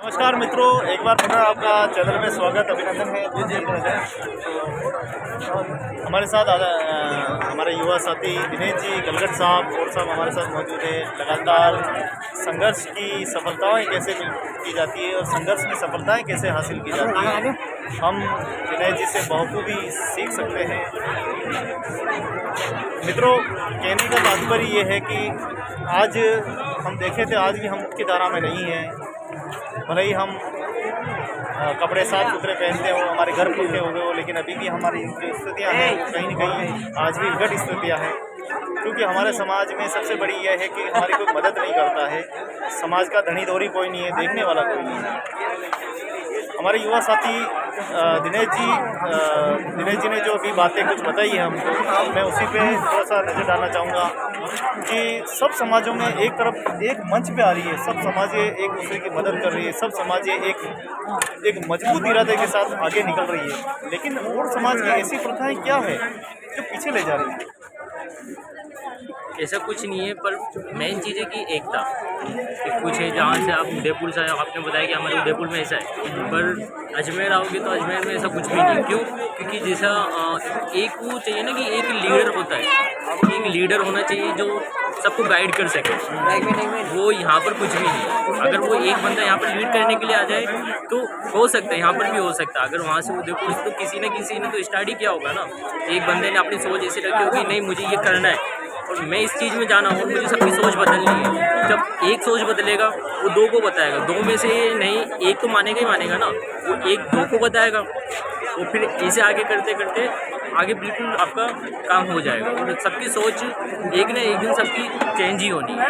नमस्कार मित्रों, एक बार पुनः आपका चैनल में स्वागत अभिनंदन है। हमारे साथ हमारे युवा साथी दिनेश जी गलगट साहब और साहब हमारे साथ मौजूद है। लगातार संघर्ष की सफलताएं कैसे की जाती है और संघर्ष में सफलताएं कैसे हासिल की जाती है, हम दिनेश जी से बहुखूबी सीख सकते हैं। मित्रों, कहने का तात्पर्य ये है कि आज हम देखे थे, आज भी हम मुख्य धारा में नहीं हैं। भले ही हम कपड़े साफ सुथरे पहनते हो, हमारे घर पक्के हो गए हो, लेकिन अभी भी हमारी जो स्थितियाँ हैं कहीं न कहीं आज भी विकट स्थितियाँ हैं। क्योंकि हमारे समाज में सबसे बड़ी यह है कि हमारी कोई मदद नहीं करता है। समाज का धनी धोरी कोई नहीं है, देखने वाला कोई नहीं है। हमारे युवा साथी दिनेश जी ने जो अभी बातें कुछ बताई है हमको, मैं उसी पे थोड़ा सा नज़र डालना चाहूँगा कि सब समाजों में एक तरफ एक मंच पे आ रही है, सब समाजें एक दूसरे की मदद कर रही है, सब समाजें एक मजबूत इरादे के साथ आगे निकल रही है। लेकिन और समाज की ऐसी प्रथाएं क्या है जो पीछे ले जा रही है? ऐसा कुछ नहीं है, पर मेन चीज़ है कि एकता कि कुछ है। जहाँ से आप उदयपुर से आपने बताया कि हमारे उदयपुर में ऐसा है, पर अजमेर आओगे तो अजमेर में ऐसा कुछ भी नहीं। क्यों? क्योंकि जैसा एक वो चाहिए ना कि एक लीडर होता है, एक लीडर होना चाहिए जो सबको गाइड कर सके। वो यहाँ पर कुछ भी नहीं। अगर वो एक बंदा यहाँ पर लीड करने के लिए आ जाए तो हो सकता है, यहाँ पर भी हो सकता है। अगर वहाँ से उदयपुर तो किसी न किसी ने तो स्टार्ट ही किया होगा ना। एक बंदे ने अपनी सोच ऐसी रखी होगी, नहीं मुझे ये करना है और मैं इस चीज़ में जाना हूँ और मुझे सबकी सोच बदलनी है। जब एक सोच बदलेगा वो दो को बताएगा, दो में से नहीं एक तो मानेगा ही मानेगा ना, वो एक दो को बताएगा, वो फिर ऐसे आगे करते करते आगे बिल्कुल आपका काम हो जाएगा। और सबकी सोच एक ना एक दिन सबकी चेंज ही होनी है।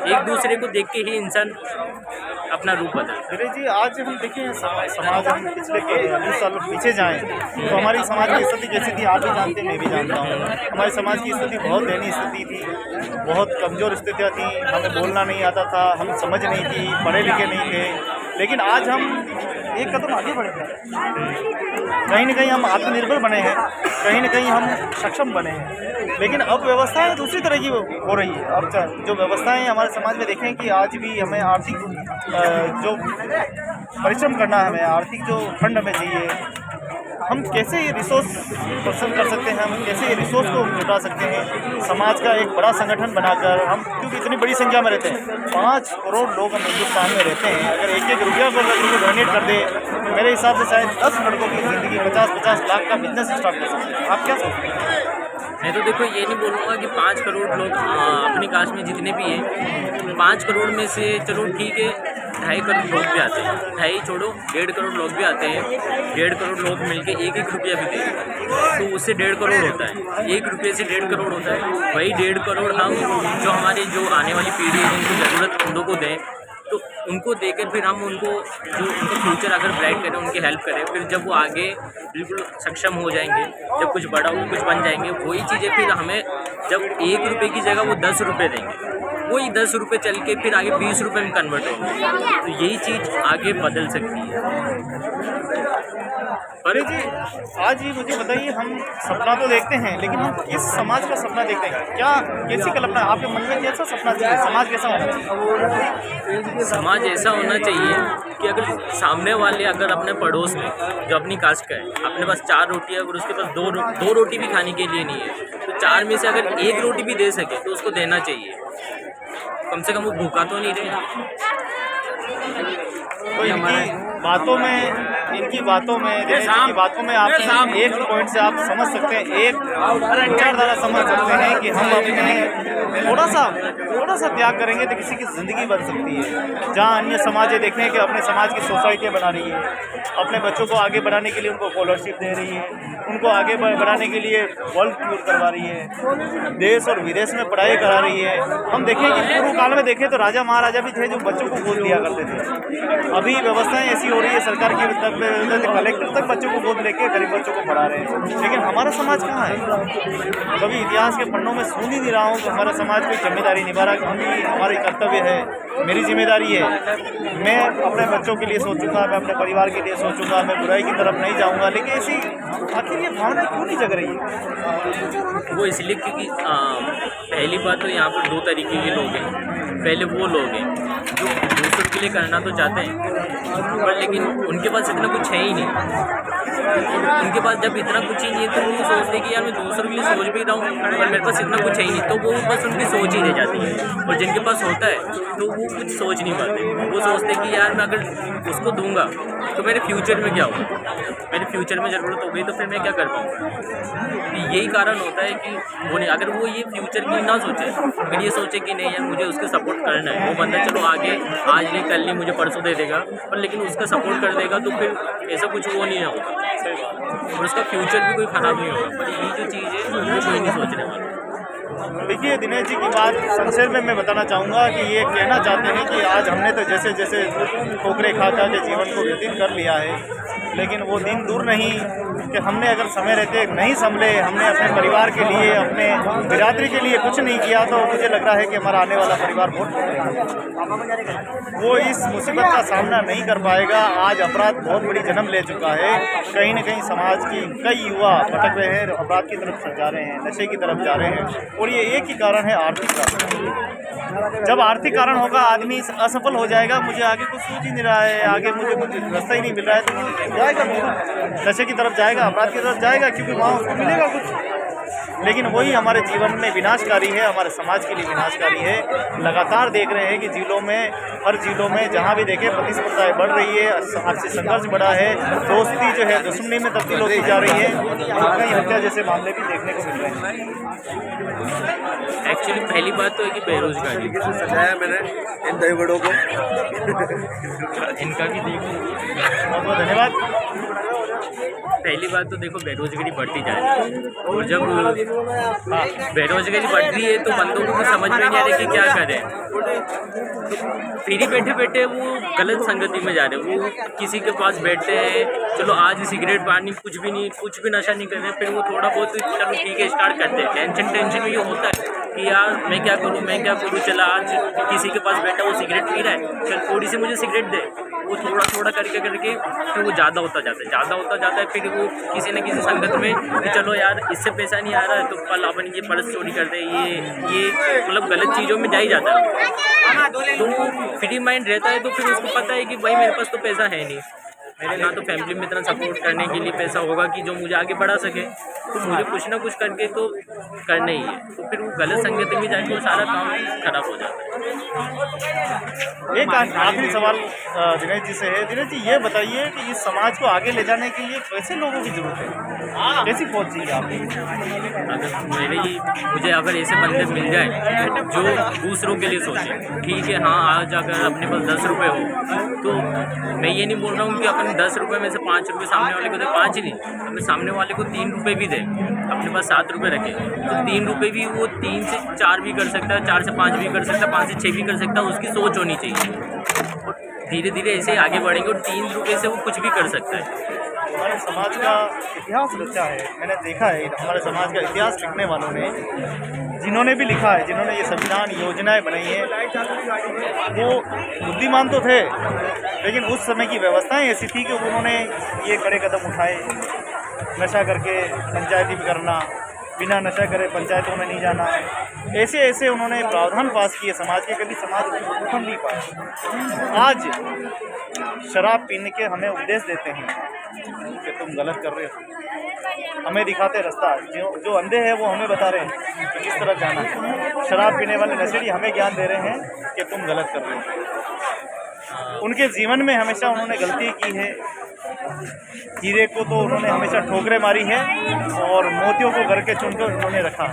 एक दूसरे को देख के ही इंसान अपना रूप बदलता है। जी, आज हम देखें समाज, हम पिछले 20 सालों पीछे जाएं तो हमारी समाज की स्थिति कैसी थी आप भी जानते हैं, मैं भी जानता हूँ। हमारी समाज की स्थिति बहुत दयनीय स्थिति थी, बहुत कमज़ोर स्थितियाँ थी। हमें बोलना नहीं आता था, हम समझ नहीं थी, पढ़े लिखे नहीं थे। लेकिन आज हम एक कदम आगे बढ़े हैं। कहीं न कहीं हम आत्मनिर्भर बने हैं, कहीं न कहीं हम सक्षम बने हैं। लेकिन अब व्यवस्थाएं दूसरी तरह की हो रही है। अब जो व्यवस्थाएं हमारे समाज में देखें कि आज भी हमें आर्थिक जो परिश्रम करना है, हमें आर्थिक जो फंड हमें चाहिए, हम कैसे ये रिसोर्स पर्सन कर सकते हैं, हम कैसे ये रिसोर्स को जुटा सकते हैं समाज का एक बड़ा संगठन बनाकर। हम क्योंकि इतनी बड़ी संख्या में रहते हैं, 5 करोड़ लोग हम हिंदुस्तान में रहते हैं। अगर एक एक रुपया को डोनेट कर दे तो मेरे हिसाब से शायद 10 लड़कों की ज़िंदगी 50-50 लाख का बिजनेस स्टार्ट कर सकते हैं। आप क्या सोचते हैं? मैं तो देखो ये नहीं बोलूँगा कि 5 करोड़ लोग अपनी कास्ट में जितने भी हैं, 5 करोड़ में से चलो ठीक है 2.5 करोड़ लोग भी आते हैं, 2.5 छोड़ो 1.5 करोड़ लोग भी आते हैं। 1.5 करोड़ लोग मिलके एक रुपया भी दें तो उससे 1.5 करोड़ होता है। 1 रुपये से 1.5 करोड़ होता है। वही 1.5 करोड़ हम जो हमारी जो आने वाली पीढ़ी है उनको ज़रूरतमंदों को दें, तो उनको देकर फिर हम उनको जो उनका फ्यूचर अगर ब्राइट करें, उनकी हेल्प करें, फिर जब वो आगे बिल्कुल सक्षम हो जाएंगे, जब कुछ बड़ा हो कुछ बन जाएंगे, वही चीज़ें फिर हमें जब 1 रुपये की जगह वो 10 रुपये देंगे, वही 10 रुपये चल के फिर आगे 20 रुपये में कन्वर्ट होंगे। तो यही चीज़ आगे बदल सकती है। अरे जी, आज ही मुझे बताइए, हम सपना तो देखते हैं लेकिन हम किस समाज का सपना देखते हैं? क्या कैसी कल्पना है आपके मन में? कैसा सपना चाहिए? समाज कैसा होना चाहिए? समाज ऐसा होना चाहिए कि अगर सामने वाले अगर अपने पड़ोस में जो अपनी कास्ट का है, अपने पास 4 रोटी है, अगर उसके पास दो रोटी भी खाने के लिए नहीं है, तो 4 में से अगर 1 रोटी भी दे सके तो उसको देना चाहिए। कम से कम वो भूखा तो नहीं रहे। तो इनकी बातों में आपकी एक पॉइंट से आप समझ सकते हैं, एक विचारधारा समझ सकते हैं कि हम अपने थोड़ा सा त्याग करेंगे तो किसी की ज़िंदगी बन सकती है। जहाँ अन्य समाजें देखें कि अपने समाज की सोसाइटियाँ बना रही है, अपने बच्चों को आगे बढ़ाने के लिए उनको स्कॉलरशिप दे रही है, उनको आगे बढ़ाने के लिए वर्ल्ड टूर करवा रही है, देश और विदेश में पढ़ाई करा रही है। हम देखें कि पूर्व काल में देखें तो राजा महाराजा भी थे जो बच्चों को गोद लिया करते थे। अभी व्यवस्थाएं ऐसी हो रही है सरकार की तरफ से, कलेक्टर तक बच्चों को गोद लेके गरीब बच्चों को पढ़ा रहे हैं। लेकिन हमारा समाज कहाँ है? कभी इतिहास के पन्नों में सुन ही नहीं रहा हूँ कि हमारा समाज कोई जिम्मेदारी निभा रहा। हमारी कर्तव्य है, मेरी जिम्मेदारी है, मैं अपने बच्चों के लिए सोचूंगा, मैं अपने परिवार के लिए सोचूंगा, मैं बुराई की तरफ नहीं जाऊंगा। लेकिन ऐसी आखिर ये भावना क्यों नहीं जग रही है? वो इसलिए क्योंकि पहली बात तो यहाँ पर 2 तरीके के लोग हैं। पहले वो लोग हैं जो दूसरों के लिए करना तो चाहते हैं पर लेकिन उनके पास इतना कुछ है ही नहीं। उनके पास जब इतना कुछ ही नहीं है तो वो सोचते कि यार मैं दूसरों के लिए सोच भी रहा हूँ पर मेरे पास इतना कुछ है ही नहीं, तो वो बस उनकी सोच ही रह जाती है। और जिनके पास होता है तो वो कुछ सोच नहीं पाते, वो सोचते कि यार मैं अगर उसको दूंगा तो मेरे फ्यूचर में क्या होगा, मेरे फ्यूचर में ज़रूरत हो गई तो फिर मैं क्या कर पाऊँगा। यही कारण होता है कि वो नहीं, अगर वो ये फ्यूचर की ना सोचे, अगर ये सोचे कि नहीं यार मुझे उसको सपोर्ट करना है, वो बंदा चलो आगे आज नहीं कल नहीं मुझे परसों दे देगा पर लेकिन उसका सपोर्ट कर देगा तो फिर ऐसा कुछ वो नहीं होगा और उसका फ्यूचर भी कोई ख़राब नहीं होगा। पर ये जो चीज़ है वो कोई नहीं सोचने वाला। देखिए दिनेश जी की बात संक्षेप में मैं बताना चाहूँगा कि ये कहना चाहते हैं कि आज हमने तो जैसे जैसे ठोकरे खा खा के जीवन को व्यतीत कर लिया है, लेकिन वो दिन दूर नहीं कि हमने अगर समय रहते नहीं संभले, हमने अपने परिवार के लिए अपने बिरादरी के लिए कुछ नहीं किया तो मुझे लग रहा है कि हमारा आने वाला परिवार बहुत वो इस मुसीबत का सामना नहीं कर पाएगा। आज अपराध बहुत बड़ी जन्म ले चुका है, कहीं न कहीं समाज की कई युवा भटक रहे हैं, अपराध की तरफ जा रहे हैं, नशे की तरफ जा रहे हैं और ये एक ही कारण है आर्थिक कारण। जब आर्थिक कारण होगा आदमी असफल हो जाएगा, मुझे आगे कुछ सूझ ही नहीं रहा है, आगे मुझे कुछ रास्ता ही नहीं मिल रहा है तो जाएगा नशे की तरफ जाएगा, अपराध की तरफ जाएगा क्योंकि वहाँ उसको मिलेगा कुछ। लेकिन वही हमारे जीवन में विनाशकारी है, हमारे समाज के लिए विनाशकारी है। लगातार देख रहे हैं कि जिलों में हर जिलों में जहाँ भी देखें प्रतिस्पर्धाएं बढ़ रही है, आपसी संघर्ष बढ़ा है, दोस्ती जो है दुश्मनी में तब्दील होती जा रही है, कई हत्या जैसे मामले भी देखने को मिल रहे हैं। एक्चुअली पहली बात तो है कि बेरोजगारी सजाया मैंने इन दही बड़ों को इनका भी देखो, बहुत बहुत धन्यवाद। पहली बात तो देखो बेरोजगारी बढ़ती जा रही है और जब बेरोजगारी बढ़ रही है तो बंदों को समझ में नहीं आ रहा कि क्या करें। फ्री बैठे बैठे वो गलत संगति में जा रहे हैं, वो किसी के पास बैठते हैं, चलो आज सिगरेट पानी कुछ भी नहीं, कुछ भी नशा नहीं कर रहे, फिर वो थोड़ा बहुत चलो ठीक है स्टार्ट करते हैं। टेंशन में ये होता है कि यार मैं क्या करूँ, चला आज किसी के पास बैठा वो सिगरेट पी रहा है, चल थोड़ी सी मुझे सिगरेट दे, वो थोड़ा थोड़ा करके फिर वो ज़्यादा होता जाता है, फिर वो किसी न किसी संगत में कि चलो यार इससे पैसा नहीं आ रहा है तो कल अपन ये पर्स चोरी करते हैं, ये मतलब गलत चीज़ों में जा ही जाता है। तो फ्री माइंड रहता है तो फिर उसको पता है कि भाई मेरे पास तो पैसा है नहीं, मेरे ना तो फैमिली में इतना सपोर्ट करने के लिए पैसा होगा कि जो मुझे आगे बढ़ा सके, तो मुझे कुछ ना कुछ करके तो करना ही है, तो फिर वो गलत संगति में जाके वो सारा काम खराब हो जाता है। एक आखिरी सवाल दिनेश जी से है। दिनेश जी ये बताइए कि इस समाज को आगे ले जाने के लिए कैसे लोगों की जरूरत है, कैसी पहुँच चाहिए आपको? मुझे अगर ऐसे बंदे मिल जाए जो दूसरों के लिए सोचे, ठीक है हाँ आज अगर अपने पास 10 रुपये हो तो मैं ये नहीं बोल रहा हूँ कि अपन 10 रुपये में से 5 रुपये सामने वाले को दे, 5 ही नहीं, अपने सामने वाले को 3 रुपये भी दे, अपने पास 7 रुपये रखे तो 3 रुपये भी वो 3 से 4 भी कर सकता है, 4 से 5 भी कर सकता है, 5 से 6 भी कर सकता है, उसकी सोच होनी चाहिए। और धीरे धीरे ऐसे आगे बढ़ेंगे और 3 रुपये से वो कुछ भी कर सकता है। हमारे समाज का इतिहास रचा है, मैंने देखा है हमारे समाज का इतिहास लिखने वालों ने, जिन्होंने भी लिखा है, जिन्होंने ये संविधान योजनाएं बनाई हैं, वो बुद्धिमान तो थे लेकिन उस समय की व्यवस्थाएं ऐसी थी कि उन्होंने ये कड़े कदम उठाए। नशा करके पंचायती भी करना, बिना नशा करे पंचायतों में नहीं जाना, ऐसे ऐसे उन्होंने प्रावधान पास किए समाज के, कभी समाज उठन नहीं पाए। आज शराब पीने के हमें उपदेश देते हैं कि तुम गलत कर रहे हो, हमें दिखाते रास्ता, जो अंधे हैं वो हमें बता रहे हैं कि किस तरफ जाना है। शराब पीने वाले नशेड़ी हमें ज्ञान दे रहे हैं कि तुम गलत कर रहे हो। उनके जीवन में हमेशा उन्होंने गलती की है, हीरे को तो उन्होंने हमेशा ठोकरें मारी है और मोतियों को घर के चुनकर उन्होंने रखा।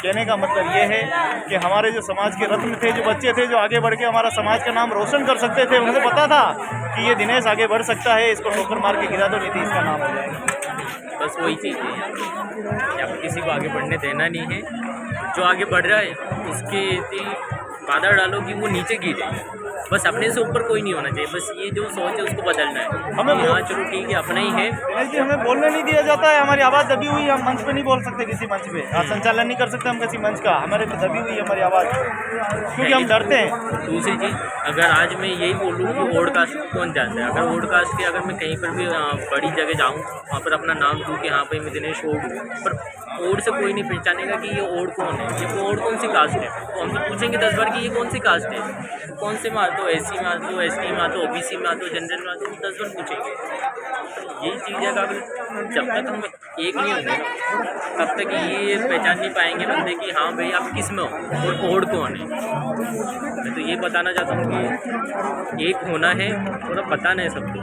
कहने का मतलब ये है कि हमारे जो समाज के रत्न थे, जो बच्चे थे जो आगे बढ़ के हमारा समाज का नाम रोशन कर सकते थे, उनको पता था कि ये दिनेश आगे बढ़ सकता है, इसको ठोकर मार के गिरा दो नहीं तो इसका नाम हो जाएगा। बस वही चीज़ है, यहाँ पर किसी को आगे बढ़ने देना नहीं है, जो आगे बढ़ रहा है उसके दिल बाधा डालो कि वो नीचे गिरे, बस अपने से ऊपर कोई नहीं होना चाहिए, बस ये जो सोच है उसको बदलना है। हमें हाँ चलो ठीक है अपना ही है, दिनेश जी हमें बोलने नहीं दिया जाता है, हमारी आवाज़ दबी हुई, हम मंच पे नहीं बोल सकते, किसी मंच पे संचालन नहीं कर सकते हम किसी मंच का, हमारे पे दबी हुई है हमारी आवाज़ क्योंकि हम डरते हैं। दूसरी चीज़ अगर आज मैं यही बोलूँ कि ओड कास्ट कौन जानता है, अगर ओड कास्ट के अगर मैं कहीं पर भी बड़ी जगह जाऊँ वहाँ पर अपना नाम दूँ कि हाँ भाई मैं दिनेश ओड हूँ, पर ओड से कोई नहीं पहचानेगा कि ये ओड कौन है, ये ओड कौन सी कास्ट है। तो हमसे पूछेंगे 10 बार कि ये कौन सी कास्ट है, कौन से में आते हो, एसी में आते हो, एसटी में आते हो, ओबीसी में आते हो, जनरल में आते हो, 10 बार पूछेंगे। यही चीज़ है कि जब तक हम एक नहीं होंगे ना तब तक ये पहचान नहीं पाएंगे बंदे कि हाँ भाई आप किस में हो और ओड कौन है। मैं तो ये बताना चाहता हूँ कि एक होना है और अब बताना है सबको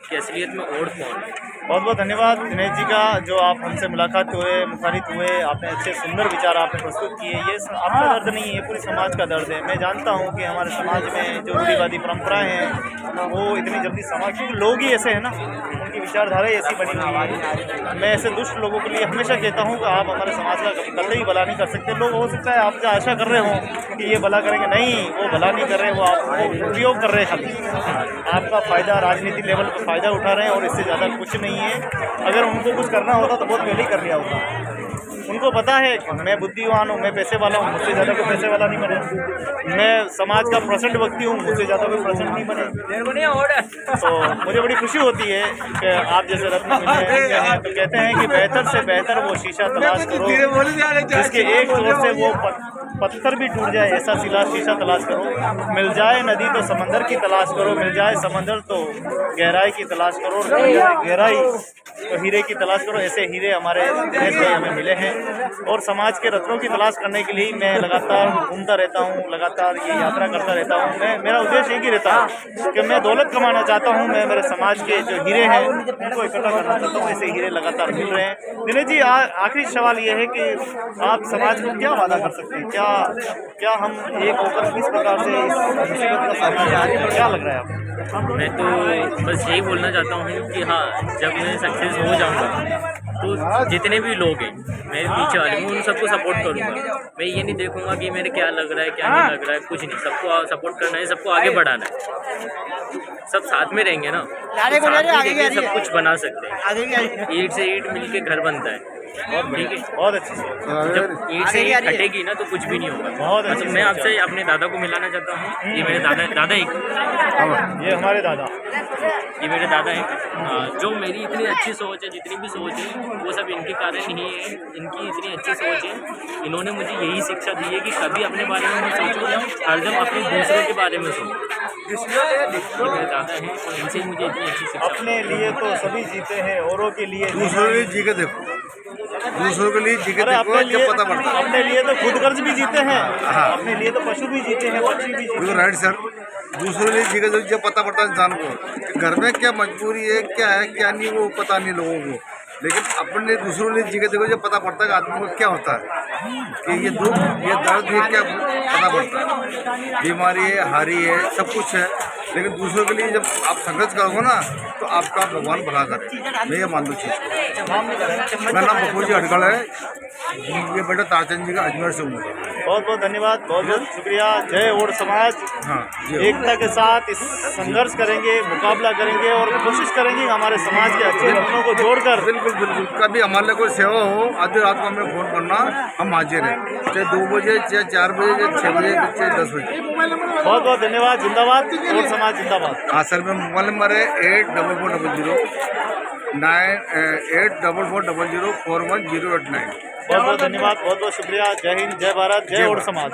कि असलियत में ओड कौन है। बहुत बहुत धन्यवाद दिनेश जी का, जो आप हमसे मुलाकात हुए, मुखारित हुए, आपने अच्छे सुंदर विचार आपने प्रस्तुत किए। ये आपका दर्द नहीं है, पूरी समाज का दर्द है। मैं जानता हूँ कि हमारे समाज में जो रूढ़िवादी परंपराएं हैं वो इतनी जल्दी समाज, क्योंकि लोग ही ऐसे हैं ना, उनकी विचारधारा ऐसी बनी हुई है। मैं ऐसे दुष्ट लोगों के लिए हमेशा कहता हूँ कि आप हमारे समाज का कतई भला नहीं कर सकते। लोग हो सकता है आपसे आशा कर रहे हों कि ये भला करेंगे, नहीं, वो भला नहीं कर रहे, वो आपको उपयोग कर रहे हैं, खाली आपका फ़ायदा, राजनीति लेवल पर फ़ायदा उठा रहे हैं और इससे ज़्यादा कुछ नहीं है। अगर उनको कुछ करना होता तो बहुत पहले ही कर लिया होता। उनको पता है कि मैं बुद्धिमान हूँ, मैं पैसे वाला हूँ, मुझसे ज़्यादा कोई पैसे वाला नहीं बने। मैं समाज का परसेंट व्यक्ति हूँ, मुझसे ज़्यादा कोई परसेंट नहीं बने। तो मुझे बड़ी खुशी होती है कि आप जैसे रत्न मिले हैं, तो कहते हैं कि बेहतर से बेहतर वो शीशा तलाश करो जिसके एक जोर से वो पत्थर भी टूट जाए, ऐसा सिला शीशा तलाश करो। मिल जाए नदी तो समंदर की तलाश करो, मिल जाए समंदर तो गहराई की तलाश करो, और मिल जाए गहराई तो हीरे की तलाश करो। ऐसे हीरे हमारे देश में हमें मिले हैं और समाज के रत्नों की तलाश करने के लिए मैं लगातार घूमता रहता हूँ, लगातार ये यात्रा करता रहता हूँ। मेरा उद्देश्य एक ही रहता है कि मैं दौलत कमाना चाहता हूँ, मैं मेरे समाज के जो हीरे हैं उनको इकट्ठा करना चाहता हूँ। ऐसे हीरे लगातार मिल रहे हैं। दिनेश जी, आखिरी सवाल ये है कि आप समाज को क्या वादा कर सकते हैं, क्या हम एक होकर किस प्रकार से इस मुसीबत का सामना करें, क्या लग रहा है आपको? मैं तो बस यही बोलना चाहता हूँ कि हाँ, जब मैं सक्सेस हो जाऊँगा तो जितने भी लोग हैं मेरे पीछे वाले, मैं उन सबको सपोर्ट करूँगा। मैं ये नहीं देखूँगा कि मेरे क्या लग रहा है क्या नहीं लग रहा है, कुछ नहीं, सबको सपोर्ट करना है, सबको आगे बढ़ाना है। सब साथ में रहेंगे ना, तो साथ में देखे सब कुछ बना सकते हैं। ईंट से ईंट मिल के घर बनता है, ठीक है। बहुत अच्छी सोच। जब ईंट से ईंट कटेगी ना तो कुछ भी नहीं होगा। बहुत अच्छी मतलब मैं आपसे अपने दादा को मिलाना चाहता हूँ। ये मेरे दादा ये हमारे दादा, ये मेरे दादा हैं। जो मेरी इतनी अच्छी सोच है, जितनी भी सोच है वो सब इनके कारण ही है। इनकी इतनी अच्छी सोच है, इन्होंने मुझे यही शिक्षा दी है कि कभी अपने बारे में मत सोचो, हरदम अपने दूसरों के बारे में सोचो। ये मेरे दादा हैं और इनसे ही मुझे इतनी अच्छी शिक्षा। अपने लिए तो सभी जीते हैं, औरों के लिए दूसरों के लिए जी के देखो, दूसरों के लिए जी के देखो, अपने लिए, जब पता पड़ता है। अपने लिए तो खुद गर्ज भी जीते हैं, अपने लिए तो पशु भी जीते हैं, पक्षी भी जीते हैं। राइट सर, दूसरों के लिए जी के देखो, जब पता पड़ता है इंसान को घर में क्या मजबूरी है, क्या है क्या नहीं, वो पता नहीं लोगों को। लेकिन अपने दूसरों ने जी के देखो, जब पता पड़ता है कि आदमी को क्या होता है, कि ये दुख, ये दर्द, ये क्या पता पड़ता है। बीमारी है, हारी है, सब कुछ है, लेकिन दूसरों के लिए जब आप संघर्ष करोगे ना तो आपका भगवान भला करे। मैं ये मान लूँ चीज़। मेरा नाम बखूर जी अटगढ़ है, ये बेटा तारचंद जी का अजमेर से हूँ। बहुत बहुत धन्यवाद, बहुत बहुत शुक्रिया। जय ओड समाज। हाँ, एकता के साथ इस संघर्ष करेंगे, मुकाबला करेंगे और कोशिश करेंगे हमारे समाज के अच्छे रत्नों को जोड़कर। बिल्कुल बिल्कुल, कभी हमारे लिए कोई सेवा हो, आधी रात को हमें फ़ोन करना, हम हाजिर हैं, चाहे 2 बजे, चाहे 4 बजे, चाहे 6 बजे, चाहे 10 बजे। बहुत बहुत धन्यवाद। जिंदाबाद ओड समाज, जिंदाबाद। हाँ सर, मेरा मोबाइल नंबर है 84404108। बहुत बहुत धन्यवाद, बहुत बहुत शुक्रिया। जय हिंद, जय भारत, जय ओड समाज।